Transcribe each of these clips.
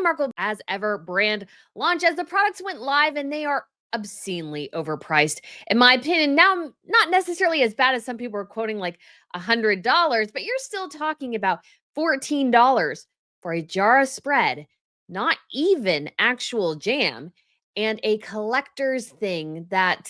Meghan Markle as ever brand launch as the products went live and they are obscenely overpriced. In my opinion, now not necessarily as bad as some people are quoting like $100, but you're still talking about $14 for a jar of spread, not even actual jam, and a collector's thing that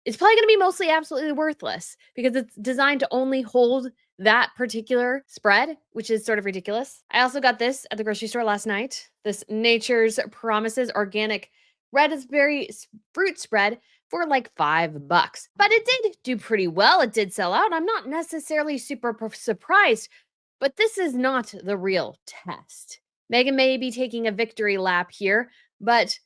is probably going to be mostly absolutely worthless because it's designed to only hold that particular spread, which is sort of ridiculous. I also got this at the grocery store last night. This Nature's Promises organic raspberry fruit spread for like $5. But it did do pretty well. It did sell out. I'm not necessarily super surprised, but this is not the real test. Meghan may be taking a victory lap here, but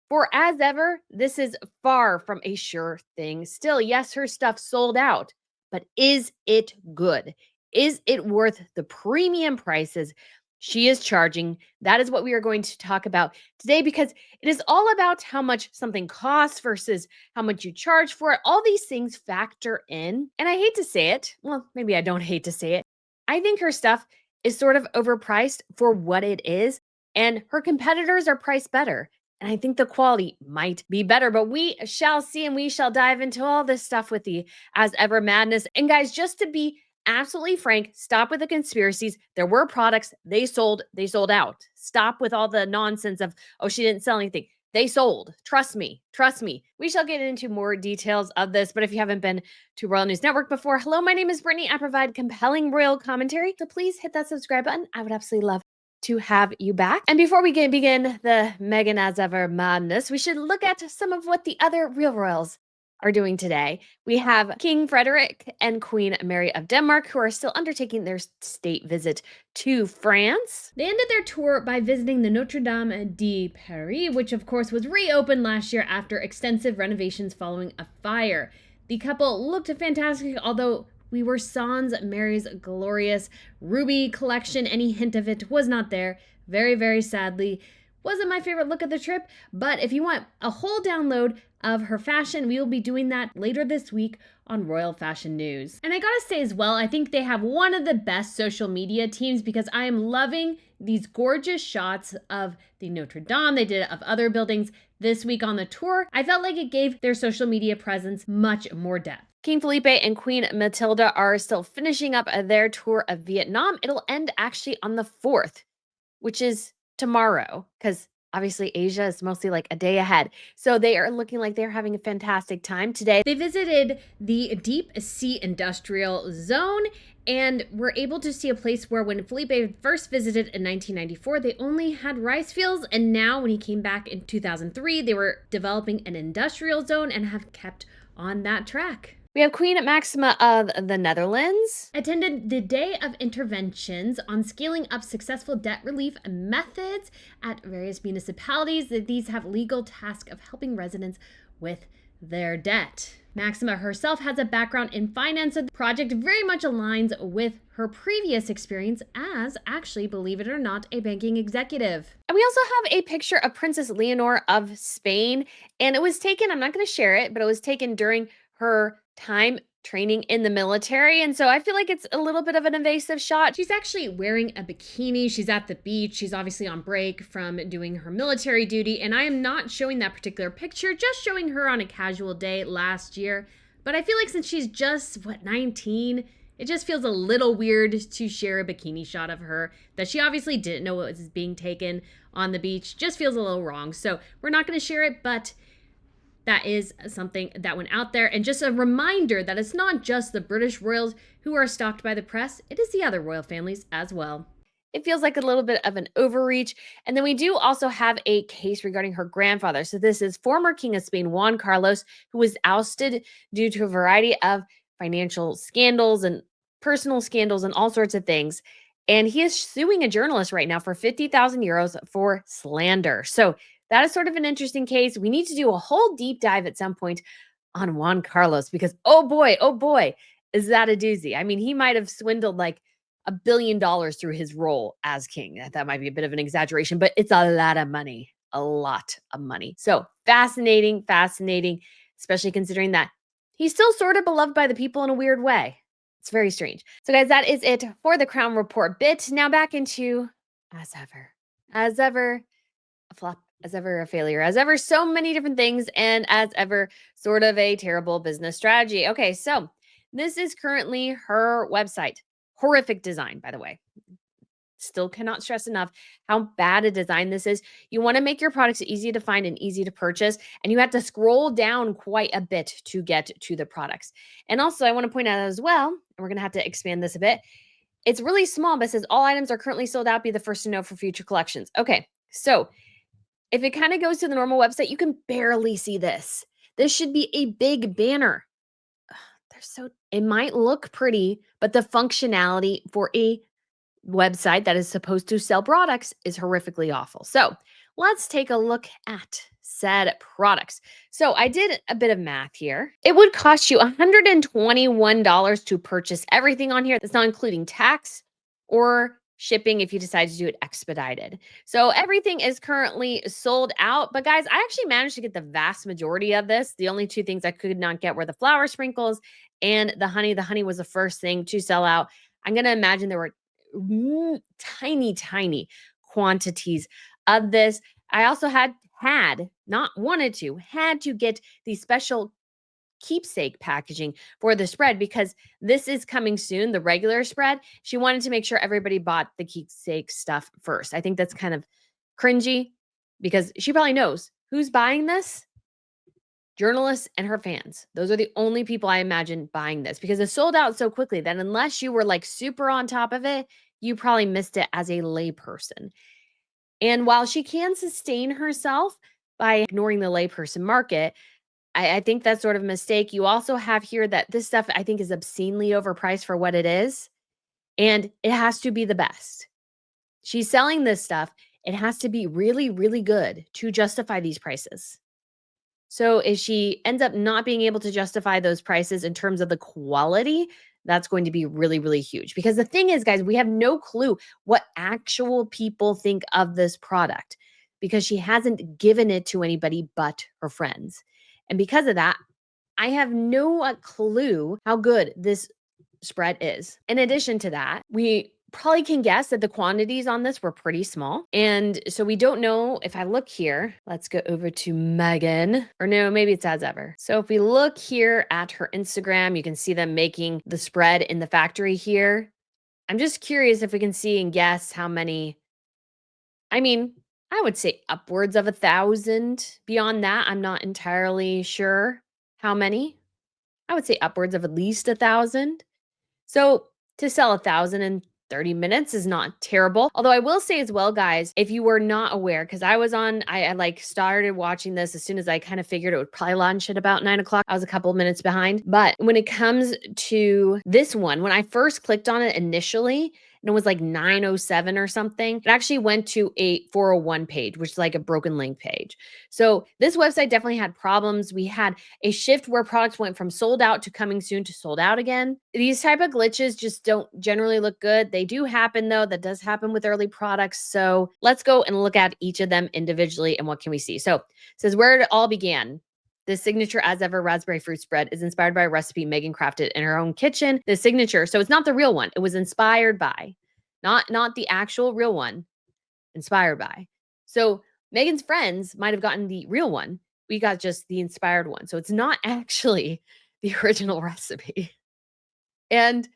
for as ever, this is far from a sure thing. Still, yes, her stuff sold out, but is it good? Is it worth the premium prices she is charging? That is what we are going to talk about today because it is all about how much something costs versus how much you charge for it. All these things factor in. And I hate to say it. Well, maybe I don't hate to say it. I think her stuff is sort of overpriced for what it is, and her competitors are priced better. And I think the quality might be better, but we shall see and we shall dive into all this stuff with the as ever madness. And guys, just to be absolutely frank, stop with the conspiracies. There were products, they sold out. Stop with all the nonsense of, oh, she didn't sell anything. They sold. Trust me. Trust me. We shall get into more details of this. But if you haven't been to Royal News Network before, hello, my name is Brittany. I provide compelling royal commentary. So please hit that subscribe button. I would absolutely love to have you back. And before we begin the Meghan as ever madness, we should look at some of what the other real royals are doing today. We have King Frederick and Queen Mary of Denmark, who are still undertaking their state visit to France. They ended their tour by visiting the Notre Dame de Paris, which of course was reopened last year after extensive renovations following a fire. The couple looked fantastic, although we were sans Mary's glorious ruby collection. Any hint of it was not there. Very, very sadly. Wasn't my favorite look of the trip, but if you want a whole download of her fashion, we will be doing that later this week on Royal Fashion News. And I gotta say as well, I think they have one of the best social media teams because I am loving these gorgeous shots of the Notre Dame. They did it of other buildings this week on the tour. I felt like it gave their social media presence much more depth. King Felipe and Queen Matilda are still finishing up their tour of Vietnam. It'll end actually on the 4th, which is tomorrow, because obviously Asia is mostly like a day ahead. So they are looking like they're having a fantastic time today. They visited the Deep Sea Industrial Zone and were able to see a place where when Felipe first visited in 1994, they only had rice fields. And now when he came back in 2003, they were developing an industrial zone and have kept on that track. We have Queen Maxima of the Netherlands. Attended the Day of Interventions on scaling up successful debt relief methods at various municipalities. These have legal task of helping residents with their debt. Maxima herself has a background in finance, so the project very much aligns with her previous experience as, actually, believe it or not, a banking executive. And we also have a picture of Princess Leonor of Spain, and it was taken, I'm not going to share it, but it was taken during her time training in the military. And so I feel like it's a little bit of an invasive shot. She's actually wearing a bikini. She's at the beach. She's obviously on break from doing her military duty. And I am not showing that particular picture, just showing her on a casual day last year. But I feel like since she's just, 19, it just feels a little weird to share a bikini shot of her that she obviously didn't know what was being taken on the beach. Just feels a little wrong. So we're not going to share it, but that is something that went out there. And just a reminder that it's not just the British royals who are stalked by the press, it is the other royal families as well. It feels like a little bit of an overreach. And then we do also have a case regarding her grandfather. So this is former King of Spain, Juan Carlos, who was ousted due to a variety of financial scandals and personal scandals and all sorts of things. And he is suing a journalist right now for 50,000 euros for slander. So that is sort of an interesting case. We need to do a whole deep dive at some point on Juan Carlos because, oh boy, is that a doozy. I mean, he might have swindled like $1 billion through his role as king. That might be a bit of an exaggeration, but it's a lot of money, So fascinating, especially considering that he's still sort of beloved by the people in a weird way. It's very strange. So guys, that is it for the Crown Report bit. Now back into as ever As ever, a flop, as ever, a failure, as ever, so many different things, and as ever, sort of a terrible business strategy. Okay, so this is currently her website. Horrific design, by the way. Still cannot stress enough how bad a design this is. You want to make your products easy to find and easy to purchase, and you have to scroll down quite a bit to get to the products. And also, I want to point out as well, and we're going to have to expand this a bit. It's really small, but it says all items are currently sold out. Be the first to know for future collections. Okay, so if it kind of goes to the normal website, you can barely see this. This should be a big banner. It might look pretty, but the functionality for a website that is supposed to sell products is horrifically awful. So let's take a look at said products. So I did a bit of math here. It would cost you $121 to purchase everything on here. That's not including tax or shipping if you decide to do it expedited. So everything is currently sold out. But guys, I actually managed to get the vast majority of this. The only two things I could not get were the flour sprinkles and the honey. The honey was the first thing to sell out. I'm going to imagine there were tiny, tiny quantities of this. I also had not wanted to, had to get the special keepsake packaging for the spread because this is coming soon, the regular spread. She wanted to make sure everybody bought the keepsake stuff first. I think that's kind of cringy because she probably knows who's buying this. Journalists and her fans. Those are the only people I imagine buying this because it sold out so quickly that unless you were like super on top of it, you probably missed it as a layperson. And while she can sustain herself by ignoring the layperson market, I think that's sort of a mistake. You also have here that this stuff I think is obscenely overpriced for what it is, and it has to be the best. She's selling this stuff. It has to be really, really good to justify these prices. So if she ends up not being able to justify those prices in terms of the quality, that's going to be really, really huge. Because the thing is, guys, we have no clue what actual people think of this product because she hasn't given it to anybody but her friends. And because of that, I have no clue how good this spread is. In addition to that, we probably can guess that the quantities on this were pretty small. And so we don't know if I look here, let's go over to Meghan, or no, maybe it's as ever. So if we look here at her Instagram, you can see them making the spread in the factory here. I'm just curious if we can see and guess how many. I mean, I would say upwards of 1,000. Beyond that, I'm not entirely sure how many. I would say upwards of at least 1,000. So to sell 1,000 in 30 minutes is not terrible. Although I will say as well, guys, if you were not aware, because I like started watching this as soon as I kind of figured it would probably launch at about 9 o'clock. I was a couple minutes behind. But when it comes to this one, when I first clicked on it initially, and it was like 907 or something, it actually went to a 401 page, which is like a broken link page. So this website definitely had problems. We had a shift where products went from sold out to coming soon to sold out again. These type of glitches just don't generally look good. They do happen though. That does happen with early products. So let's go and look at each of them individually and what can we see. So it says where it all began. The signature as ever raspberry fruit spread is inspired by a recipe Meghan crafted in her own kitchen. The signature, so it's not the real one. It was inspired by, not the actual real one, inspired by. So Meghan's friends might have gotten the real one. We got just the inspired one. So it's not actually the original recipe. And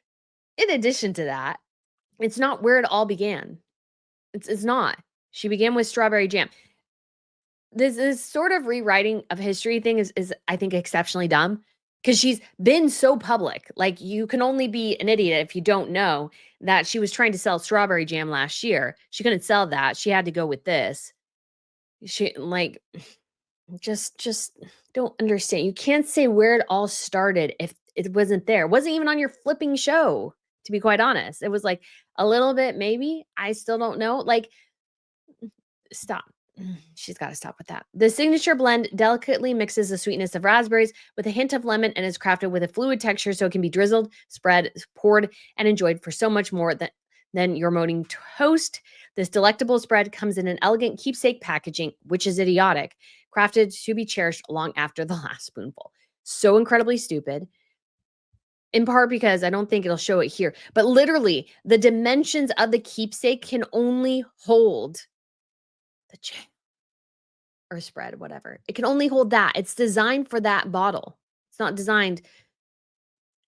in addition to that, it's not where it all began. It's not. She began with strawberry jam. This sort of rewriting of history thing is I think exceptionally dumb because she's been so public. Like you can only be an idiot if you don't know that she was trying to sell strawberry jam last year. She couldn't sell that. She had to go with this. She like just don't understand. You can't say where it all started if it wasn't there. It wasn't even on your flipping show, to be quite honest. It was like a little bit, maybe. I still don't know. Like, stop. She's got to stop with that. The signature blend delicately mixes the sweetness of raspberries with a hint of lemon and is crafted with a fluid texture so it can be drizzled, spread, poured, and enjoyed for so much more than your morning toast. This delectable spread comes in an elegant keepsake packaging, which is idiotic, crafted to be cherished long after the last spoonful. So incredibly stupid. In part because I don't think it'll show it here, but literally the dimensions of the keepsake can only hold jam or spread, whatever. It can only hold that. It's designed for that bottle. It's not designed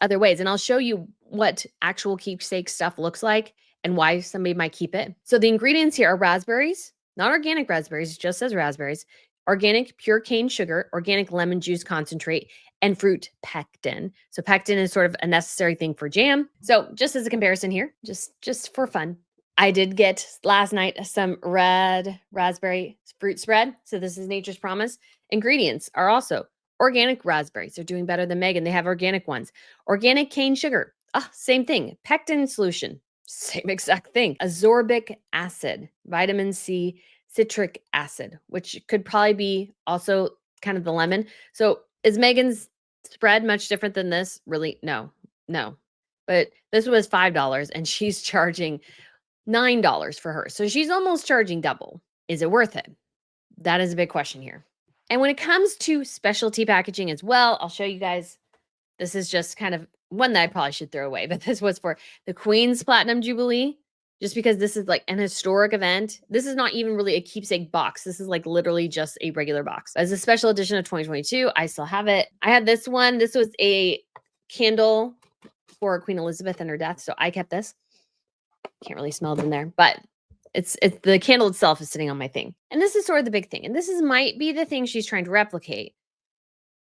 other ways. And I'll show you what actual keepsake stuff looks like and why somebody might keep it. So the ingredients here are raspberries, not organic raspberries, it just says raspberries, organic pure cane sugar, organic lemon juice concentrate, and fruit pectin. So pectin is sort of a necessary thing for jam. So just as a comparison here, just for fun, I did get last night some red raspberry fruit spread. So this is Nature's Promise. Ingredients are also organic raspberries. They're doing better than Meghan. They have organic ones. Organic cane sugar. Ah, same thing. Pectin solution. Same exact thing. Ascorbic acid, vitamin C, citric acid, which could probably be also kind of the lemon. So is Meghan's spread much different than this? Really? No, no. But this was $5 and she's charging $9 for her. So she's almost charging double. Is it worth it? That is a big question here. And when it comes to specialty packaging as well, I'll show you guys. This is just kind of one that I probably should throw away, but this was for the Queen's Platinum Jubilee, just because this is like an historic event. This is not even really a keepsake box. This is like literally just a regular box. As a special edition of 2022, I still have it. I had this one. This was a candle for Queen Elizabeth and her death, so I kept this. Can't really smell it in there, but it's the candle itself is sitting on my thing. And this is sort of the big thing. And this might be the thing she's trying to replicate,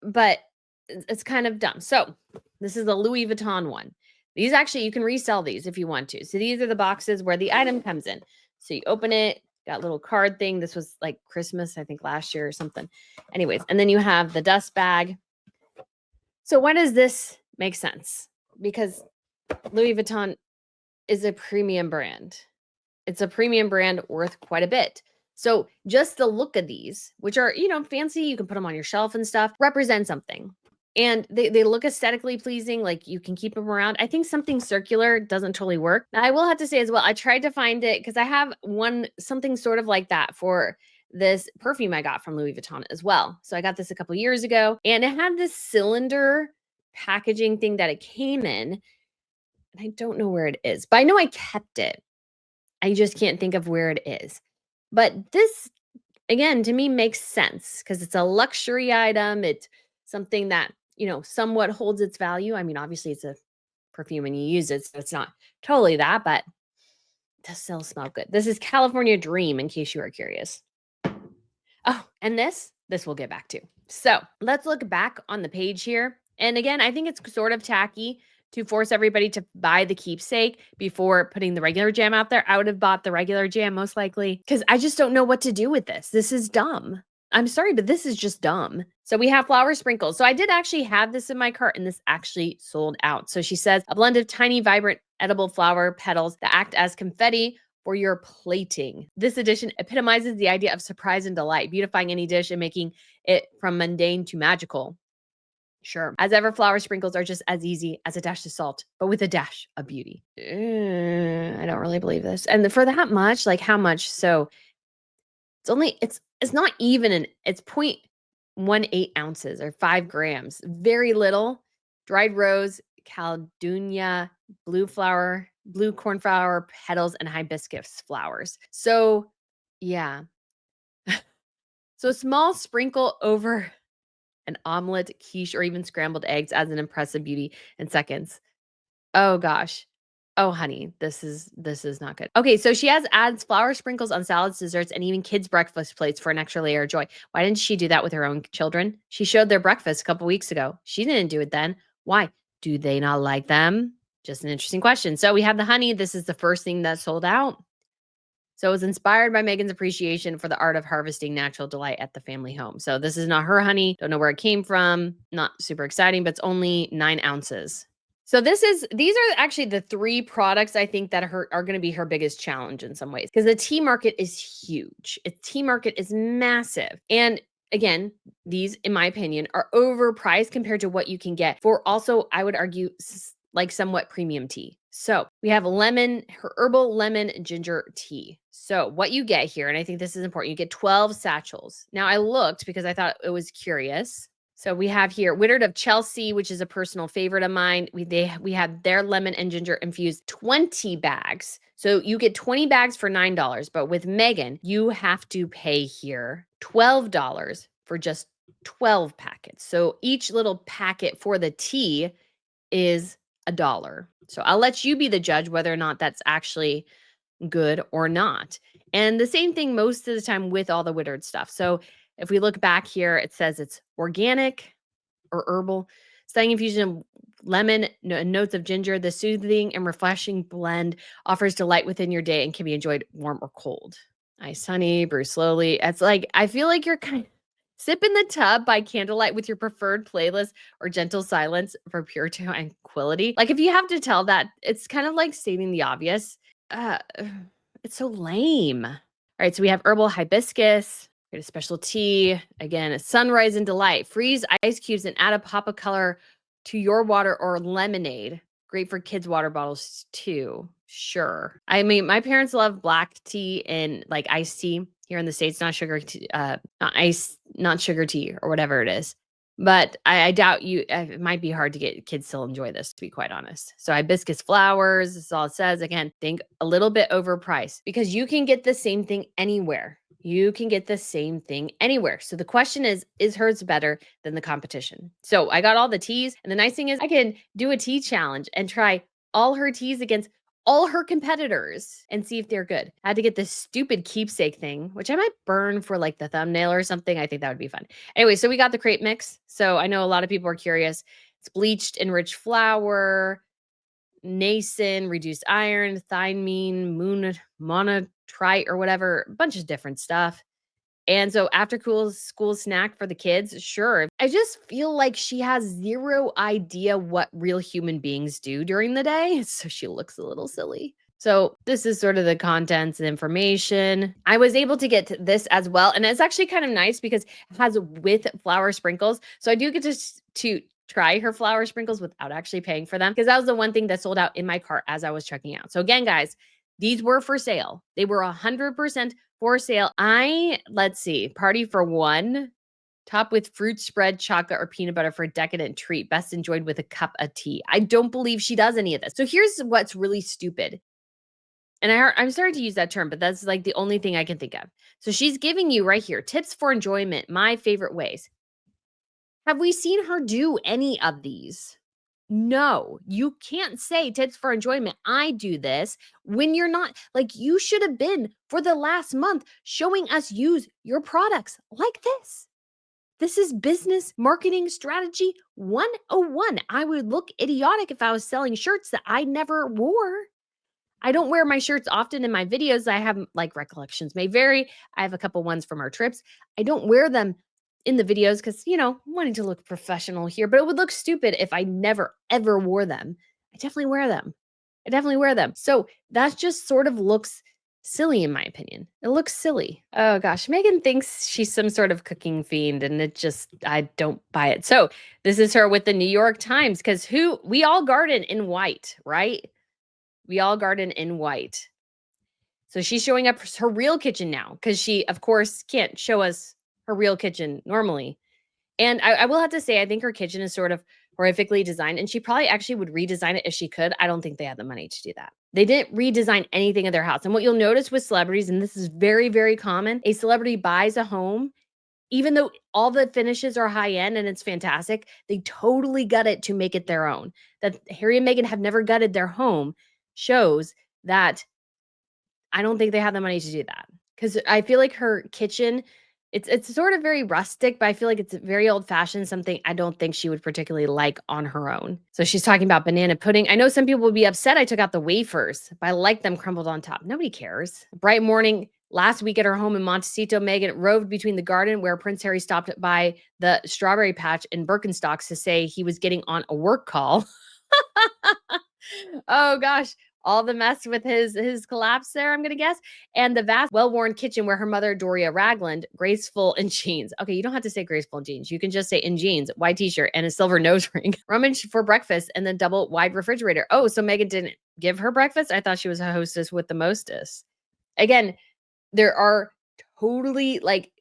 but it's kind of dumb. So this is the Louis Vuitton one. These actually, you can resell these if you want to. So these are the boxes where the item comes in. So you open it, got a little card thing. This was like Christmas, I think last year or something. Anyways, and then you have the dust bag. So why does this make sense? Because Louis Vuitton is a premium brand. It's a premium brand worth quite a bit. So just the look of these, which are, fancy, you can put them on your shelf and stuff, represent something. And they look aesthetically pleasing, like you can keep them around. I think something circular doesn't totally work. Now, I will have to say as well, I tried to find it because I have something sort of like that for this perfume I got from Louis Vuitton as well. So I got this a couple years ago and it had this cylinder packaging thing that it came in. And I don't know where it is, but I know I kept it. I just can't think of where it is. But this, again, to me makes sense because it's a luxury item. It's something that, somewhat holds its value. I mean, obviously it's a perfume and you use it, so it's not totally that, but it does still smell good. This is California Dream, in case you are curious. Oh, and this we'll get back to. So let's look back on the page here. And again, I think it's sort of tacky to force everybody to buy the keepsake before putting the regular jam out there. I would have bought the regular jam most likely because I just don't know what to do with this. This is dumb. I'm sorry, but this is just dumb. So we have flower sprinkles. So I did actually have this in my cart and this actually sold out. So she says a blend of tiny, vibrant, edible flower petals that act as confetti for your plating. This edition epitomizes the idea of surprise and delight, beautifying any dish and making it from mundane to magical. Sure. As ever, flower sprinkles are just as easy as a dash of salt, but with a dash of beauty. I don't really believe this. And for that much, like how much? So it's not even it's 0.18 ounces or 5 grams. Very little. Dried rose, caldunia, blue cornflower petals, and hibiscus flowers. So yeah. So a small sprinkle over an omelet, quiche, or even scrambled eggs adds an impressive beauty in seconds. Oh gosh. Oh honey, this is not good. Okay, so she adds flower sprinkles on salads, desserts, and even kids' breakfast plates for an extra layer of joy. Why didn't she do that with her own children? She showed their breakfast a couple weeks ago. She didn't do it then. Why? Do they not like them? Just an interesting question. So we have the honey. This is the first thing that sold out. So it was inspired by Meghan's appreciation for the art of harvesting natural delight at the family home. So this is not her honey. Don't know where it came from. Not super exciting, but it's only 9 ounces. So these are actually the 3 products I think that are going to be her biggest challenge in some ways because the tea market is huge. The tea market is massive. And again, these, in my opinion, are overpriced compared to what you can get for also, I would argue, like somewhat premium tea. So we have her herbal lemon ginger tea. So what you get here, and I think this is important, you get 12 satchels. Now I looked because I thought it was curious. So we have here Withered of Chelsea, which is a personal favorite of mine. We have their lemon and ginger infused 20 bags. So you get 20 bags for $9, but with Meghan, you have to pay here $12 for just 12 packets. So each little packet for the tea is $1. So I'll let you be the judge whether or not that's actually good or not. And the same thing most of the time with all the Withered stuff. So if we look back here, it says it's organic or herbal, stunning infusion of lemon and notes of ginger. The soothing and refreshing blend offers delight within your day and can be enjoyed warm or cold. Ice honey, brew slowly. It's like, I feel like you're kind of sip in the tub by candlelight with your preferred playlist or gentle silence for pure tranquility. Like if you have to tell that, it's kind of like stating the obvious. Uh, it's so lame. All right, so we have herbal hibiscus. Get a special tea. Again, a sunrise and delight. Freeze ice cubes and add a pop of color to your water or lemonade. Great for kids' water bottles too. Sure. I mean, my parents love black tea and like iced tea here in the States, not sugar tea, not sugar tea or whatever it is. But I doubt it might be hard to get kids to enjoy this, to be quite honest. So hibiscus flowers, this is all it says. Again, think a little bit overpriced because you can get the same thing anywhere. You can get the same thing anywhere. So the question is hers better than the competition? So I got all the teas. And the nice thing is I can do a tea challenge and try all her teas against all her competitors and see if they're good. I had to get this stupid keepsake thing, which I might burn for like the thumbnail or something. I think that would be fun. Anyway, so we got the crepe mix. So I know a lot of people are curious. It's bleached enriched flour, nasin, reduced iron, thiamine, monotrite or whatever, a bunch of different stuff. And so after school snack for the kids, sure. I just feel like she has zero idea what real human beings do during the day. So she looks a little silly. So this is sort of the contents and information. I was able to get to this as well. And it's actually kind of nice because it has with flour sprinkles. So I do get to try her flour sprinkles without actually paying for them because that was the one thing that sold out in my cart as I was checking out. So again, guys, these were for sale. They were 100% for sale. Let's see, party for one, top with fruit spread, chocolate, or peanut butter for a decadent treat, best enjoyed with a cup of tea. I don't believe she does any of this. So here's what's really stupid. And I'm starting to use that term, but that's like the only thing I can think of. So she's giving you right here, tips for enjoyment, my favorite ways. Have we seen her do any of these? No, you can't say tips for enjoyment. I do this when you're not like you should have been for the last month showing us use your products like this. This is business marketing strategy 101. I would look idiotic if I was selling shirts that I never wore. I don't wear my shirts often in my videos. I have like recollections may vary. I have a couple ones from our trips. I don't wear them in the videos because, wanting to look professional here, but it would look stupid if I never ever wore them. I definitely wear them. I definitely wear them. So that just sort of looks silly in my opinion. It looks silly. Oh gosh, Meghan thinks she's some sort of cooking fiend and I don't buy it. So this is her with the New York Times because we all garden in white, right? We all garden in white. So she's showing up her real kitchen now because she, of course, can't show us her real kitchen normally. And I will have to say, I think her kitchen is sort of horrifically designed, and she probably actually would redesign it if she could. I don't think they had the money to do that. They didn't redesign anything of their house. And what you'll notice with celebrities, and this is very, very common, a celebrity buys a home, even though all the finishes are high end and it's fantastic, they totally gut it to make it their own. That Harry and Meghan have never gutted their home shows that I don't think they have the money to do that. Because I feel like her kitchen, it's sort of very rustic, but I feel like it's very old-fashioned, something I don't think she would particularly like on her own. So she's talking about banana pudding. I know some people would be upset I took out the wafers, but I like them crumbled on top. Nobody cares. Bright morning last week at her home in Montecito, Meghan roved between the garden where Prince Harry stopped by the strawberry patch in Birkenstocks to say he was getting on a work call. Oh gosh, all the mess with his collapse there, I'm gonna guess. And the vast, well-worn kitchen where her mother, Doria Ragland, graceful in jeans. Okay, you don't have to say graceful in jeans. You can just say in jeans, white t-shirt, and a silver nose ring. Rummaged for breakfast and then double wide refrigerator. Oh, so Meghan didn't give her breakfast? I thought she was a hostess with the mostess. Again, there are totally like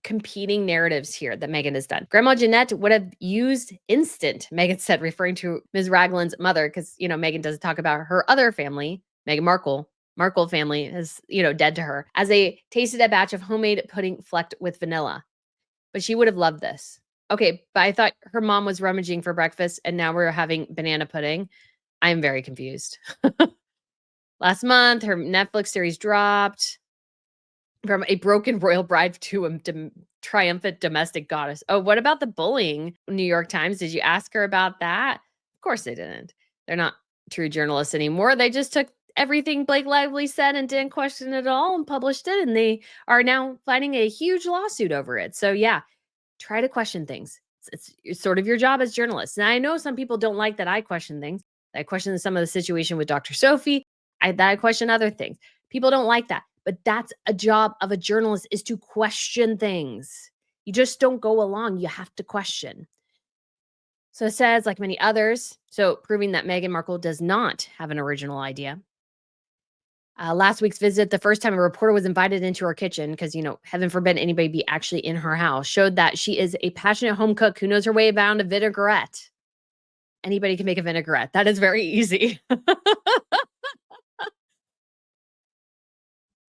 competing narratives here that Meghan has done. Grandma Jeanette would have used instant, Meghan said, referring to Ms. Raglan's mother, because, Meghan doesn't talk about her other family, Meghan Markle. Markle family is, dead to her, as they tasted a batch of homemade pudding flecked with vanilla. But she would have loved this. Okay, but I thought her mom was rummaging for breakfast and now we're having banana pudding. I'm very confused. Last month, her Netflix series dropped from a broken royal bride to a triumphant domestic goddess. Oh, what about the bullying? New York Times, did you ask her about that? Of course they didn't. They're not true journalists anymore. They just took everything Blake Lively said and didn't question it at all and published it. And they are now fighting a huge lawsuit over it. So yeah, try to question things. It's sort of your job as journalists. And I know some people don't like that I question things. I question some of the situation with Dr. Sophie. I question other things. People don't like that. But that's a job of a journalist, is to question things. You just don't go along. You have to question. So it says, like many others, so proving that Meghan Markle does not have an original idea. Last week's visit, the first time a reporter was invited into her kitchen, because, heaven forbid anybody be actually in her house, showed that she is a passionate home cook who knows her way around a vinaigrette. Anybody can make a vinaigrette. That is very easy.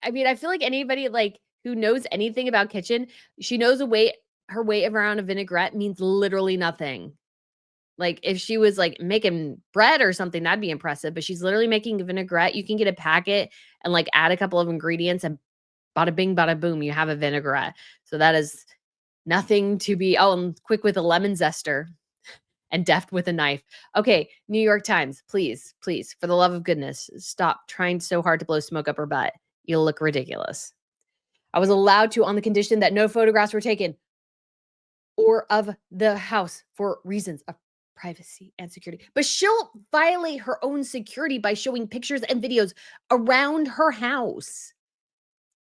I mean, I feel like anybody who knows anything about kitchen, she knows her way around a vinaigrette means literally nothing. Like if she was making bread or something, that'd be impressive. But she's literally making a vinaigrette. You can get a packet and add a couple of ingredients and bada bing, bada boom, you have a vinaigrette. So that is nothing to be, and quick with a lemon zester and deft with a knife. Okay, New York Times, please, for the love of goodness, stop trying so hard to blow smoke up her butt. You'll look ridiculous. I was allowed to on the condition that no photographs were taken or of the house for reasons of privacy and security. But she'll violate her own security by showing pictures and videos around her house.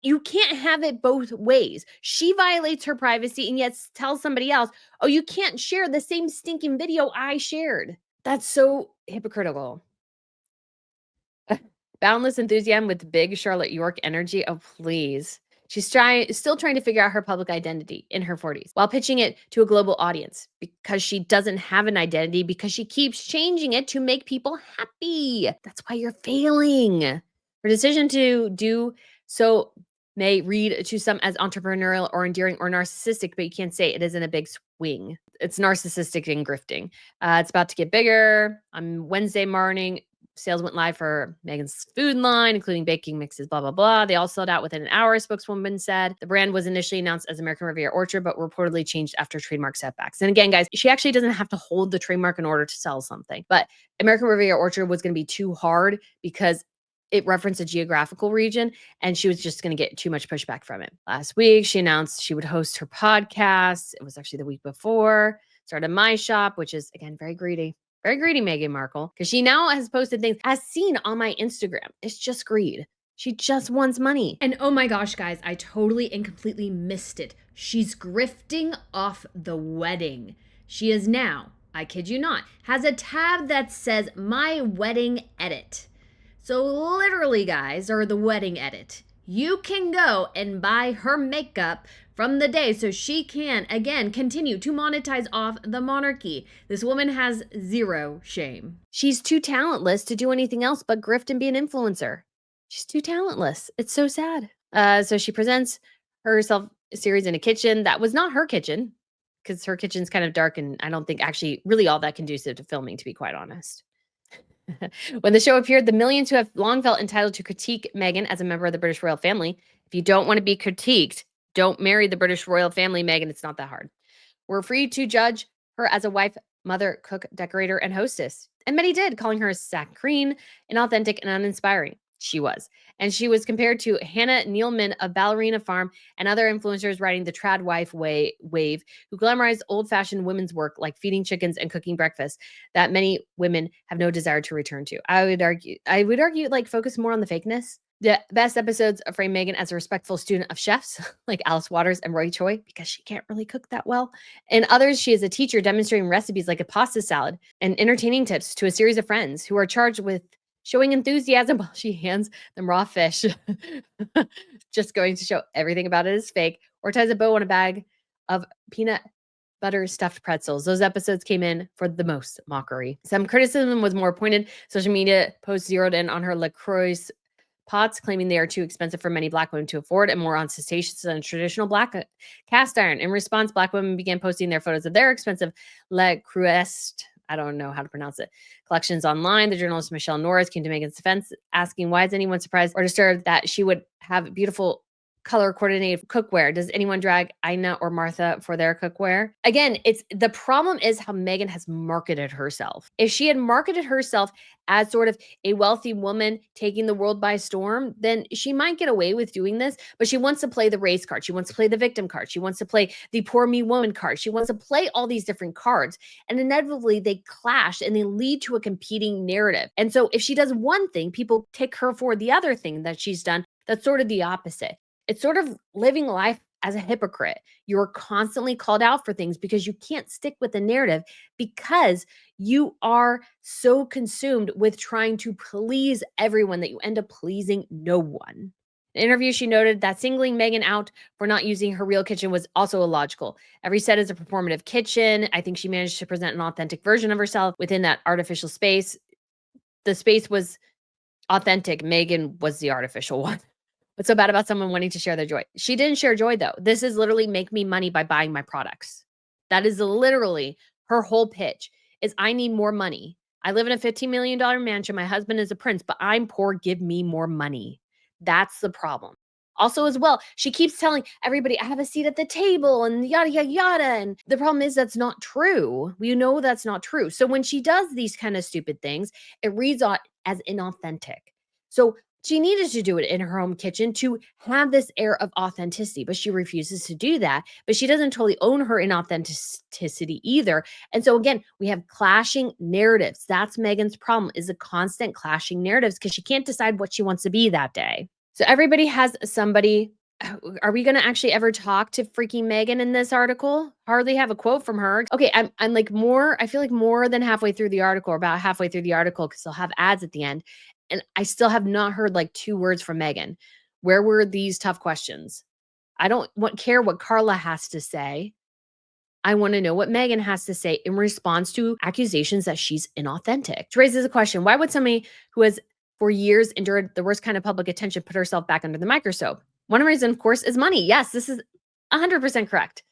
You can't have it both ways. She violates her privacy and yet tells somebody else, oh, you can't share the same stinking video I shared. That's so hypocritical. Boundless enthusiasm with big Charlotte York energy. Oh, please. She's still trying to figure out her public identity in her 40s while pitching it to a global audience because she doesn't have an identity, because she keeps changing it to make people happy. That's why you're failing. Her decision to do so may read to some as entrepreneurial or endearing or narcissistic, but you can't say it isn't a big swing. It's narcissistic and grifting. It's about to get bigger. On Wednesday morning, sales went live for Meghan's food line, including baking mixes, blah, blah, blah. They all sold out within an hour, a spokeswoman said. The brand was initially announced as American Riviera Orchard, but reportedly changed after trademark setbacks. And again, guys, she actually doesn't have to hold the trademark in order to sell something. But American Riviera Orchard was going to be too hard because it referenced a geographical region, and she was just going to get too much pushback from it. Last week, she announced she would host her podcast. It was actually the week before. Started My Shop, which is, again, very greedy. Very greedy, Meghan Markle, because she now has posted things as seen on my Instagram. It's just greed. She just wants money. And oh my gosh, guys, I totally and completely missed it. She's grifting off the wedding. She is now, I kid you not, has a tab that says My Wedding Edit. So literally, guys, or the wedding edit, you can go and buy her makeup from the day so she can, again, continue to monetize off the monarchy. This woman has zero shame. She's too talentless to do anything else but grift and be an influencer. She's too talentless. It's so sad. So she presents herself series in a kitchen that was not her kitchen, because her kitchen's kind of dark and I don't think actually really all that conducive to filming, to be quite honest. When the show appeared, the millions who have long felt entitled to critique Meghan as a member of the British royal family. If you don't want to be critiqued, don't marry the British royal family, Meghan. It's not that hard. We're free to judge her as a wife, mother, cook, decorator, and hostess. And many did, calling her saccharine, inauthentic, and uninspiring. She was. And she was compared to Hannah Neilman of Ballerina Farm and other influencers riding the trad wife wave who glamorized old-fashioned women's work like feeding chickens and cooking breakfast that many women have no desire to return to. I would argue focus more on the fakeness. The best episodes frame Meghan as a respectful student of chefs like Alice Waters and Roy Choi, because she can't really cook that well. And others, she is a teacher demonstrating recipes like a pasta salad and entertaining tips to a series of friends who are charged with showing enthusiasm while she hands them raw fish. Just going to show everything about it is fake, or ties a bow on a bag of peanut butter stuffed pretzels. Those episodes came in for the most mockery. Some criticism was more pointed. Social media posts zeroed in on her LaCroix pots, claiming they are too expensive for many Black women to afford and more ostentatious than traditional Black cast iron. In response, Black women began posting their photos of their expensive Le Cruest, I don't know how to pronounce it, collections online. The journalist Michelle Norris came to Meghan's defense, asking, why is anyone surprised or disturbed that she would have beautiful color coordinated cookware? Does anyone drag Ina or Martha for their cookware? Again, it's the problem is how Meghan has marketed herself. If she had marketed herself as sort of a wealthy woman taking the world by storm, then she might get away with doing this, but she wants to play the race card. She wants to play the victim card. She wants to play the poor me woman card. She wants to play all these different cards, and inevitably they clash and they lead to a competing narrative. And so if she does one thing, people take her for the other thing that she's done that's sort of the opposite. It's sort of living life as a hypocrite. You're constantly called out for things because you can't stick with the narrative because you are so consumed with trying to please everyone that you end up pleasing no one. In an interview, she noted that singling Meghan out for not using her real kitchen was also illogical. Every set is a performative kitchen. I think she managed to present an authentic version of herself within that artificial space. The space was authentic. Meghan was the artificial one. What's so bad about someone wanting to share their joy? She didn't share joy, though. This is literally make me money by buying my products. That is literally her whole pitch is I need more money. I live in a $15 million mansion. My husband is a prince, but I'm poor. Give me more money. That's the problem. Also, as well, she keeps telling everybody, I have a seat at the table and yada, yada, yada. And the problem is that's not true. We know that's not true. So when she does these kind of stupid things, it reads on as inauthentic. So she needed to do it in her home kitchen to have this air of authenticity, but she refuses to do that. But she doesn't totally own her inauthenticity either. And so again, we have clashing narratives. That's Meghan's problem is the constant clashing narratives because she can't decide what she wants to be that day. So everybody has somebody. Are we going to actually ever talk to freaking Meghan in this article? Hardly have a quote from her. Okay, I'm like more, I feel like more than halfway through the article, or about halfway through the article, because they'll have ads at the end. And I still have not heard like 2 words from Meghan. Where were these tough questions? I don't care what Carla has to say. I want to know what Meghan has to say in response to accusations that she's inauthentic. Which raises a question. Why would somebody who has for years endured the worst kind of public attention put herself back under the microscope? One reason, of course, is money. Yes, this is 100% correct.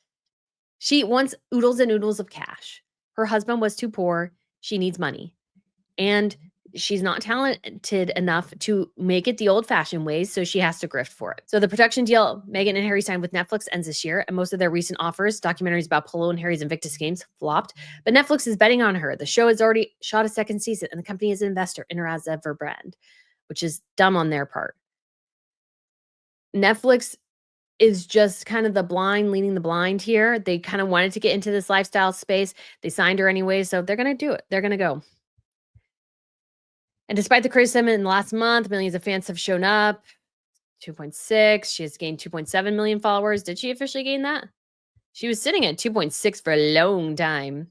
She wants oodles and oodles of cash. Her husband was too poor. She needs money. And she's not talented enough to make it the old-fashioned ways, so she has to grift for it. So the production deal Meghan and Harry signed with Netflix ends this year, and most of their recent offers, documentaries about Polo and Harry's Invictus Games, flopped. But Netflix is betting on her. The show has already shot a second season, and the company is an investor in her as ever brand, which is dumb on their part. Netflix is just kind of the blind leading the blind here. They kind of wanted to get into this lifestyle space. They signed her anyway, so they're going to do it. They're going to go. And despite the criticism in the last month, millions of fans have shown up. 2.6. She has gained 2.7 million followers. Did she officially gain that? She was sitting at 2.6 for a long time.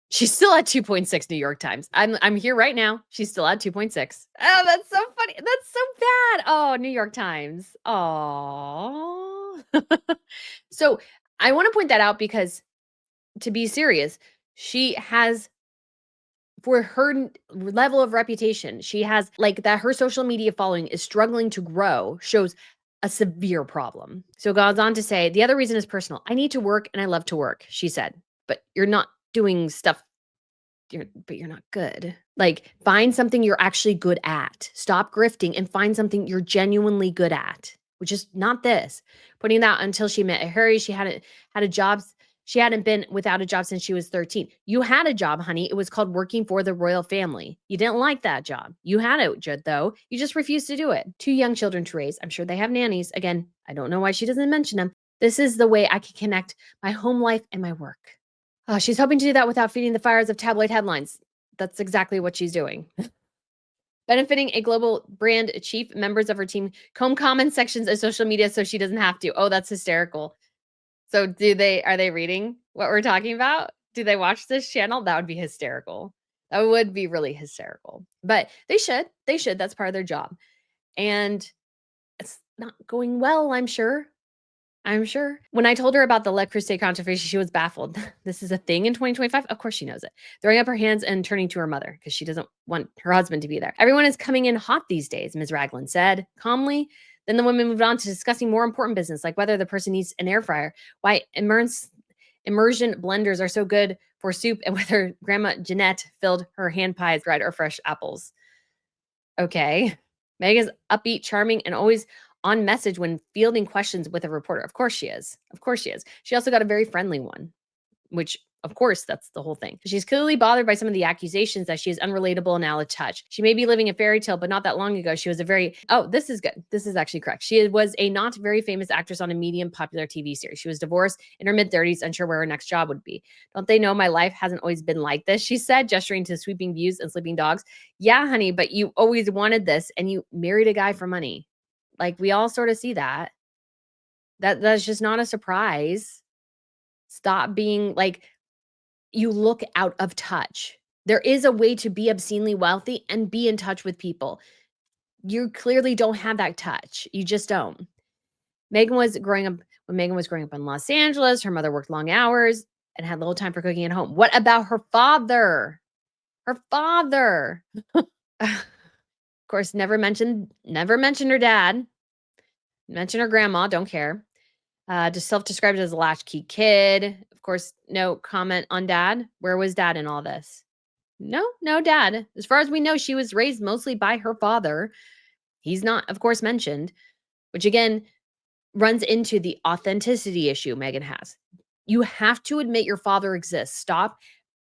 She's still at 2.6 New York Times. I'm here right now. She's still at 2.6. Oh, that's so funny. That's so bad. Oh, New York Times. Oh. So I want to point that out because, to be serious, she has, for her level of reputation, she has like that her social media following is struggling to grow, shows a severe problem. So goes on to say, the other reason is personal. I need to work and I love to work, she said, but you're not doing stuff, but you're not good. Like, find something you're actually good at. Stop grifting and find something you're genuinely good at, which is not this. Putting that until she met Harry, she hadn't had a job. She hadn't been without a job since she was 13. You had a job, honey. It was called working for the royal family. You didn't like that job. You had it, though. You just refused to do it. 2 young children to raise. I'm sure they have nannies. Again, I don't know why she doesn't mention them. This is the way I can connect my home life and my work. She's hoping to do that without feeding the fires of tabloid headlines. That's exactly what she's doing. Benefiting a global brand chief, members of her team comb comment sections of social media so she doesn't have to. Oh, that's hysterical. So are they reading what we're talking about? Do they watch this channel? That would be hysterical. That would be really hysterical. But they should. They should. That's part of their job. And it's not going well, I'm sure. I'm sure. When I told her about the Le Creuset controversy, she was baffled. This is a thing in 2025? Of course she knows it. Throwing up her hands and turning to her mother because she doesn't want her husband to be there. Everyone is coming in hot these days, Ms. Ragland said calmly. Then the women moved on to discussing more important business, like whether the person needs an air fryer, why immersion blenders are so good for soup, and whether Grandma Jeanette filled her hand pies, dried or fresh apples. Okay. Meg is upbeat, charming, and always on message when fielding questions with a reporter. Of course she is. Of course she is. She also got a very friendly one, which of course that's the whole thing. She's clearly bothered by some of the accusations that she is unrelatable and out of touch. She may be living a fairy tale, but not that long ago she was a very this is good. This is actually correct. She was a not very famous actress on a medium popular TV series. She was divorced in her mid-30s, unsure where her next job would be. Don't they know my life hasn't always been like this? She said, gesturing to sweeping views and sleeping dogs. Yeah, honey, but you always wanted this and you married a guy for money. Like we all sort of see that. That's just not a surprise. Stop being like you look out of touch. There is a way to be obscenely wealthy and be in touch with people. You clearly don't have that touch. You just don't. Megan was growing up when Megan was growing up in Los Angeles, her mother worked long hours and had little time for cooking at home. What about her father? Her father. Of course, never mentioned her dad. Mention her grandma, don't care. Just self-described as a latchkey kid. Of course, no comment on dad. Where was dad in all this? No dad. As far as we know, she was raised mostly by her father. He's not, of course, mentioned, which again runs into the authenticity issue Megan has. You have to admit your father exists. Stop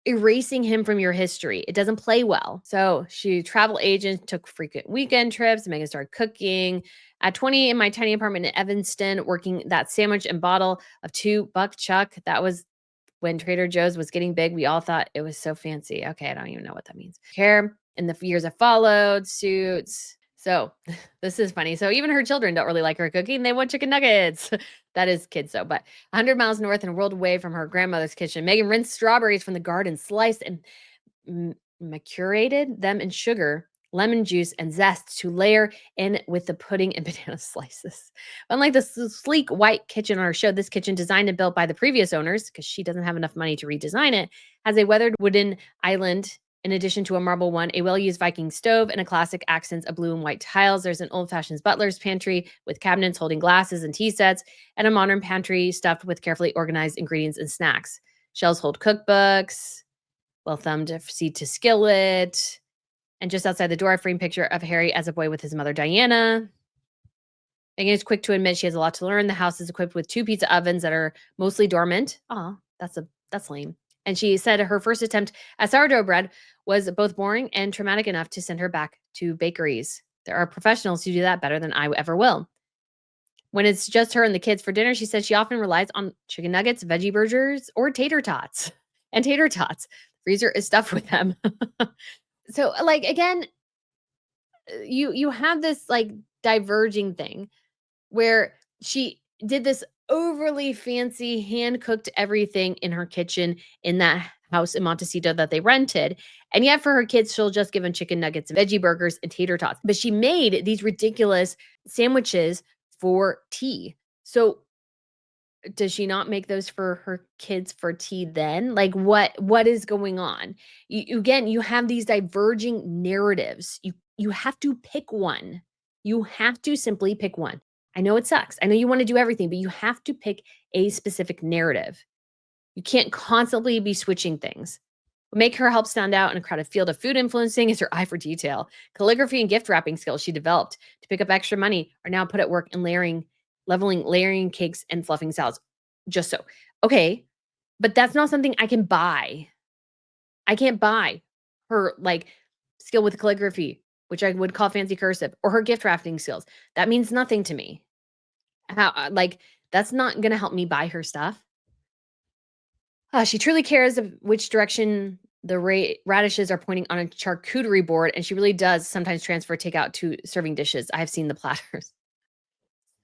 erasing him from your history. It doesn't play well. So she travel agent, took frequent weekend trips. Megan started cooking. At 20 in my tiny apartment in Evanston, working that sandwich and bottle of $2 chuck. That was when Trader Joe's was getting big. We all thought it was so fancy. Okay, I don't even know what that means. Care in the years that followed, suits. So this is funny. So even her children don't really like her cooking. They want chicken nuggets. That is kids though. But 100 miles north and a world away from her grandmother's kitchen, Megan rinsed strawberries from the garden, sliced and macerated them in sugar, lemon juice, and zest to layer in with the pudding and banana slices. Unlike the sleek white kitchen on our show, this kitchen, designed and built by the previous owners, because she doesn't have enough money to redesign it, has a weathered wooden island in addition to a marble one, a well-used Viking stove, and a classic accents of blue and white tiles. There's an old-fashioned butler's pantry with cabinets holding glasses and tea sets, and a modern pantry stuffed with carefully organized ingredients and snacks. Shelves hold cookbooks, well-thumbed seat to skillet, and just outside the door, a framed picture of Harry as a boy with his mother, Diana. Megan is quick to admit she has a lot to learn. The house is equipped with 2 pizza ovens that are mostly dormant. Aw, that's lame. And she said her first attempt at sourdough bread was both boring and traumatic enough to send her back to bakeries. There are professionals who do that better than I ever will. When it's just her and the kids for dinner, she says she often relies on chicken nuggets, veggie burgers, or tater tots. And tater tots. Freezer is stuffed with them. So, like, again, you have this like diverging thing where she did this overly fancy hand cooked everything in her kitchen in that house in Montecito that they rented. And yet for her kids, she'll just give them chicken nuggets, veggie burgers, and tater tots. But she made these ridiculous sandwiches for tea. So does she not make those for her kids for tea then? Like what is going on? Again, you have these diverging narratives. You have to pick one. You have to simply pick one. I know it sucks. I know you want to do everything, but you have to pick a specific narrative. You can't constantly be switching things. What make her help stand out in a crowded field of food influencing is her eye for detail. Calligraphy and gift wrapping skills she developed to pick up extra money are now put at work in layering cakes and fluffing salads. Just so. Okay, but that's not something I can buy. I can't buy her like skill with calligraphy, which I would call fancy cursive, or her gift wrapping skills. That means nothing to me. How like that's not going to help me buy her stuff. She truly cares of which direction the radishes are pointing on a charcuterie board, and she really does sometimes transfer takeout to serving dishes. I have seen the platters.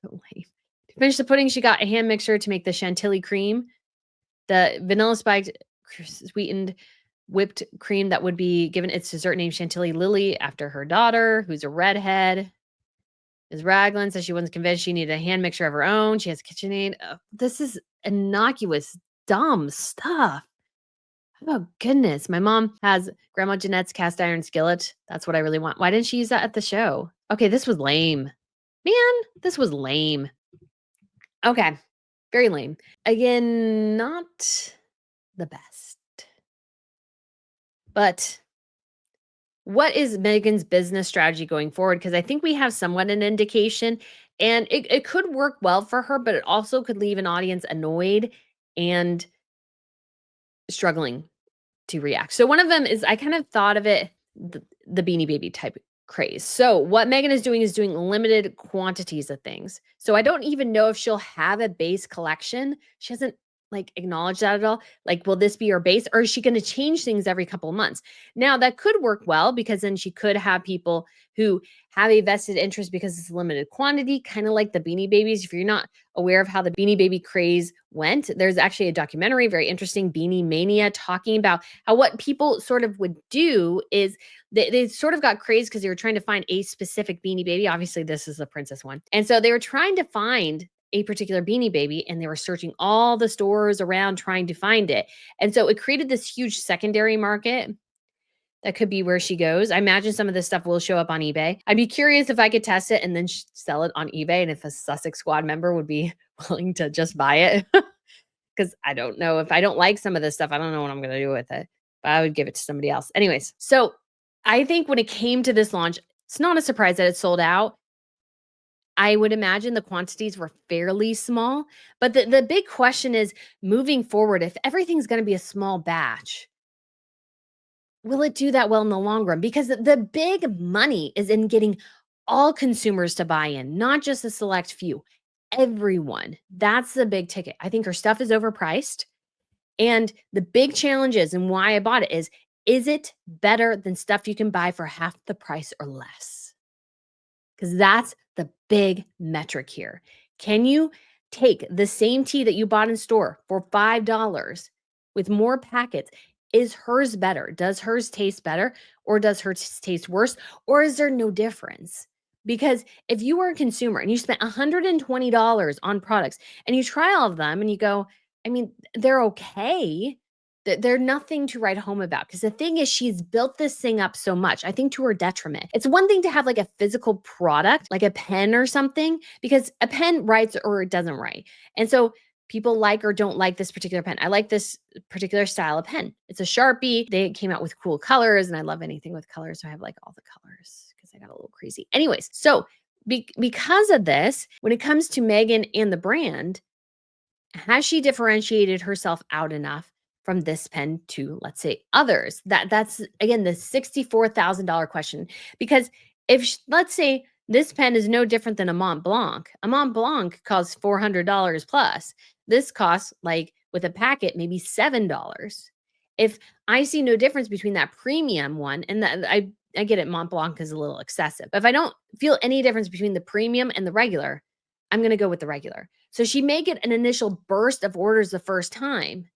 So lame. To finish the pudding, she got a hand mixer to make the chantilly cream. The vanilla spiked, sweetened whipped cream that would be given its dessert name Chantilly Lily after her daughter, who's a redhead. Ms. Raglan says she wasn't convinced she needed a hand mixer of her own. She has KitchenAid. This is innocuous, dumb stuff. Oh, goodness. My mom has Grandma Jeanette's cast iron skillet. That's what I really want. Why didn't she use that at the show? Okay, this was lame. Man, this was lame. Okay, very lame. Again, not the best. But what is Meghan's business strategy going forward? Because I think we have somewhat an indication, and it could work well for her, but it also could leave an audience annoyed and struggling to react. So one of them is I kind of thought of it the Beanie Baby type craze. So what Meghan is doing limited quantities of things. So I don't even know if she'll have a base collection. She hasn't like acknowledged that at all. Like, will this be your base, or is she going to change things every couple of months? Now that could work well because then she could have people who have a vested interest because it's a limited quantity, kind of like the Beanie Babies. If you're not aware of how the Beanie Baby craze went, there's actually a documentary, very interesting, Beanie Mania, talking about how what people sort of would do is they sort of got crazed because they were trying to find a specific Beanie Baby. Obviously, this is the princess one. And so they were trying to find a particular Beanie Baby, and they were searching all the stores around trying to find it. And so it created this huge secondary market. That could be where she goes. I imagine some of this stuff will show up on eBay. I'd be curious if I could test it and then sell it on eBay, and if a Sussex Squad member would be willing to just buy it. Because I don't know. If I don't like some of this stuff, I don't know what I'm going to do with it. But I would give it to somebody else. Anyways, so I think when it came to this launch, it's not a surprise that it sold out. I would imagine the quantities were fairly small. But the big question is moving forward, if everything's going to be a small batch, will it do that well in the long run? Because the big money is in getting all consumers to buy in, not just a select few. Everyone. That's the big ticket. I think her stuff is overpriced. And the big challenge is, and why I bought it is it better than stuff you can buy for half the price or less? Because that's the big metric here. Can you take the same tea that you bought in store for $5 with more packets? Is hers better? Does hers taste better, or does hers taste worse, or is there no difference? Because if you are a consumer and you spent $120 on products and you try all of them and you go, I mean, they're okay. They're nothing to write home about, because the thing is, she's built this thing up so much, I think to her detriment. It's one thing to have like a physical product, like a pen or something, because a pen writes or it doesn't write. And so people like or don't like this particular pen. I like this particular style of pen. It's a Sharpie. They came out with cool colors, and I love anything with colors. So I have like all the colors because I got a little crazy. Anyways, so because of this, when it comes to Meghan and the brand, has she differentiated herself out enough from this pen to, let's say, others? That's again the $64,000 question. Because if let's say this pen is no different than a Mont Blanc. A Mont Blanc costs $400 plus. This costs, like with a packet, maybe $7. If I see no difference between that premium one and that, I get it, Mont Blanc is a little excessive. But if I don't feel any difference between the premium and the regular, I'm going to go with the regular. So she may get an initial burst of orders the first time,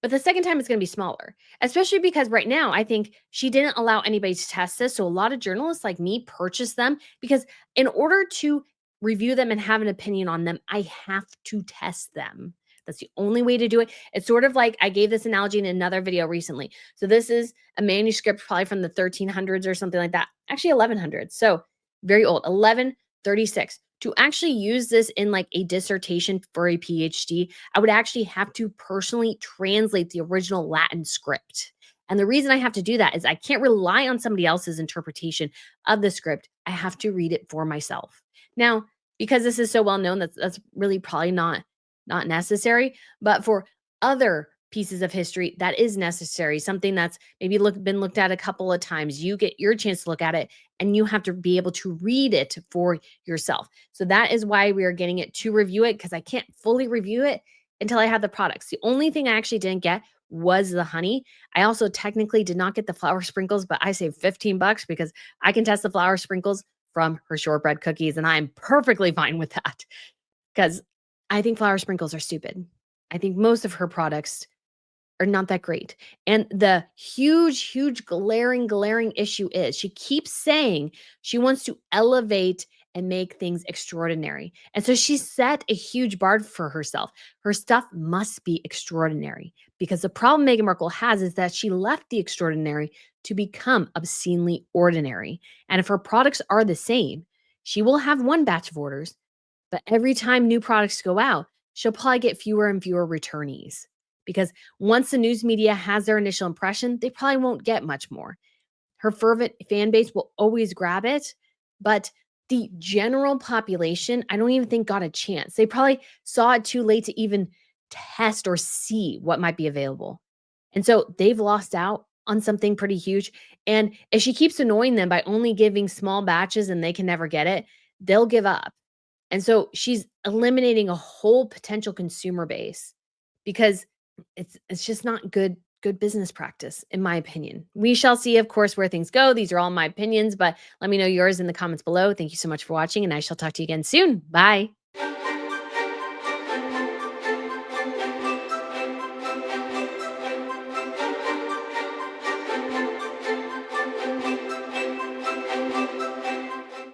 but the second time it's going to be smaller, especially because right now I think she didn't allow anybody to test this. So a lot of journalists like me purchase them because in order to review them and have an opinion on them, I have to test them. That's the only way to do it. It's sort of like I gave this analogy in another video recently. So this is a manuscript probably from the 1300s or something like that. Actually 1100s. So very old, 1136. To actually use this in like a dissertation for a PhD, I would actually have to personally translate the original Latin script. And the reason I have to do that is I can't rely on somebody else's interpretation of the script. I have to read it for myself. Now, because this is so well known, that's really probably not necessary, but for other pieces of history that is necessary, something that's maybe been looked at a couple of times, you get your chance to look at it and you have to be able to read it for yourself. So that is why we are getting it to review it, because I can't fully review it until I have the products. The only thing I actually didn't get was the honey. I also technically did not get the flour sprinkles, but I saved $15 because I can test the flour sprinkles from her shortbread cookies, and I'm perfectly fine with that because I think flour sprinkles are stupid. I think most of her products are not that great. And the huge, glaring issue is she keeps saying she wants to elevate and make things extraordinary. And so she set a huge bar for herself. Her stuff must be extraordinary because the problem Meghan Markle has is that she left the extraordinary to become obscenely ordinary. And if her products are the same, she will have one batch of orders, but every time new products go out, she'll probably get fewer and fewer returnees because once the news media has their initial impression, they probably won't get much more. Her fervent fan base will always grab it, but the general population, I don't even think got a chance. They probably saw it too late to even test or see what might be available. And so they've lost out on something pretty huge. And if she keeps annoying them by only giving small batches and they can never get it, they'll give up. And so she's eliminating a whole potential consumer base because it's just not good business practice in my opinion. We shall see of course where things go. These are all my opinions, but let me know yours in the comments below. Thank you so much for watching and I shall talk to you again soon. Bye.